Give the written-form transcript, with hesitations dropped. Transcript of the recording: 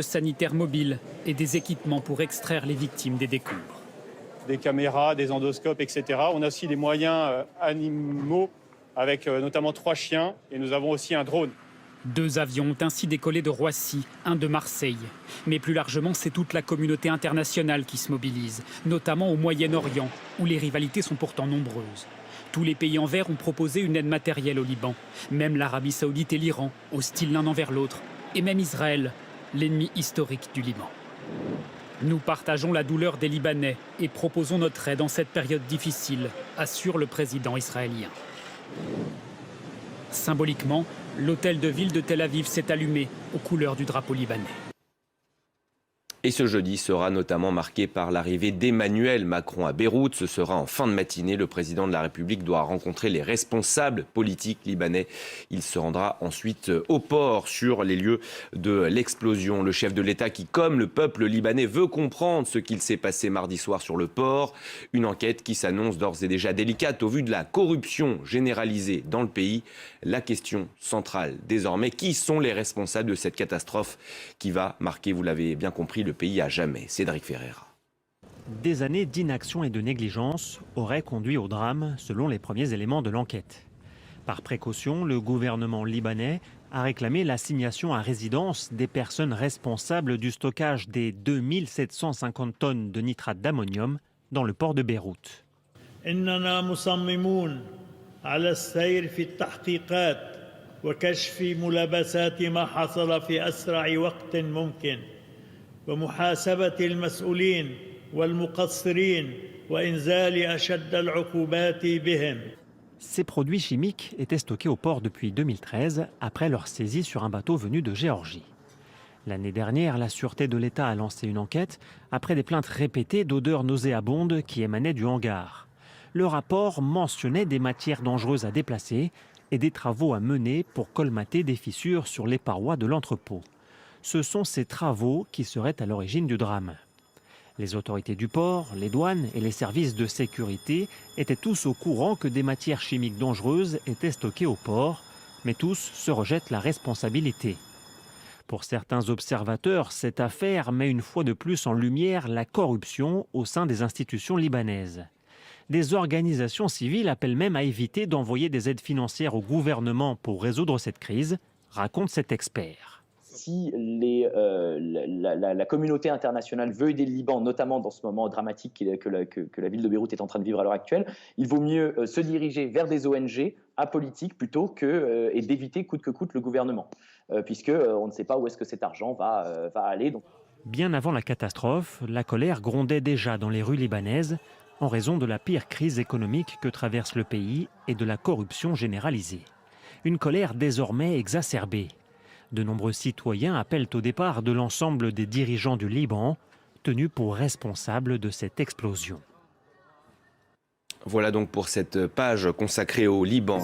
Postes sanitaires mobiles et des équipements pour extraire les victimes des décombres. Des caméras, des endoscopes, etc. On a aussi des moyens animaux avec notamment 3 chiens et nous avons aussi un drone. 2 avions ont ainsi décollé de Roissy, un de Marseille. Mais plus largement, c'est toute la communauté internationale qui se mobilise, notamment au Moyen-Orient, où les rivalités sont pourtant nombreuses. Tous les pays en vert ont proposé une aide matérielle au Liban. Même l'Arabie Saoudite et l'Iran, hostiles l'un envers l'autre. Et même Israël, l'ennemi historique du Liban. Nous partageons la douleur des Libanais et proposons notre aide en cette période difficile, assure le président israélien. Symboliquement, l'hôtel de ville de Tel Aviv s'est allumé aux couleurs du drapeau libanais. Et ce jeudi sera notamment marqué par l'arrivée d'Emmanuel Macron à Beyrouth. Ce sera en fin de matinée. Le président de la République doit rencontrer les responsables politiques libanais. Il se rendra ensuite au port sur les lieux de l'explosion. Le chef de l'État qui, comme le peuple libanais, veut comprendre ce qu'il s'est passé mardi soir sur le port. Une enquête qui s'annonce d'ores et déjà délicate au vu de la corruption généralisée dans le pays. La question centrale désormais, qui sont les responsables de cette catastrophe qui va marquer, vous l'avez bien compris, le pays à jamais. Cédric Ferreira. Des années d'inaction et de négligence auraient conduit au drame, selon les premiers éléments de l'enquête. Par précaution, le gouvernement libanais a réclamé l'assignation à résidence des personnes responsables du stockage des 2750 tonnes de nitrate d'ammonium dans le port de Beyrouth. على السير في التحقيقات وكشف ملابسات ما حصل في أسرع وقت ممكن ومحاسبة المسؤولين والمقصرين وإنزال أشد العقوبات بهم. Ces produits chimiques étaient stockés au port depuis 2013 après leur saisie sur un bateau venu de Géorgie. L'année dernière, la Sûreté de l'État a lancé une enquête après des plaintes répétées d'odeurs nauséabondes qui émanaient du hangar. Le rapport mentionnait des matières dangereuses à déplacer et des travaux à mener pour colmater des fissures sur les parois de l'entrepôt. Ce sont ces travaux qui seraient à l'origine du drame. Les autorités du port, les douanes et les services de sécurité étaient tous au courant que des matières chimiques dangereuses étaient stockées au port, mais tous se rejettent la responsabilité. Pour certains observateurs, cette affaire met une fois de plus en lumière la corruption au sein des institutions libanaises. Des organisations civiles appellent même à éviter d'envoyer des aides financières au gouvernement pour résoudre cette crise, raconte cet expert. Si la communauté internationale veut aider le Liban, notamment dans ce moment dramatique que la ville de Beyrouth est en train de vivre à l'heure actuelle, il vaut mieux se diriger vers des ONG apolitiques plutôt que et d'éviter coûte que coûte le gouvernement, puisqu'on ne sait pas où est-ce que cet argent va aller. Donc. Bien avant la catastrophe, la colère grondait déjà dans les rues libanaises en raison de la pire crise économique que traverse le pays et de la corruption généralisée. Une colère désormais exacerbée. De nombreux citoyens appellent au départ de l'ensemble des dirigeants du Liban, tenus pour responsables de cette explosion. Voilà donc pour cette page consacrée au Liban.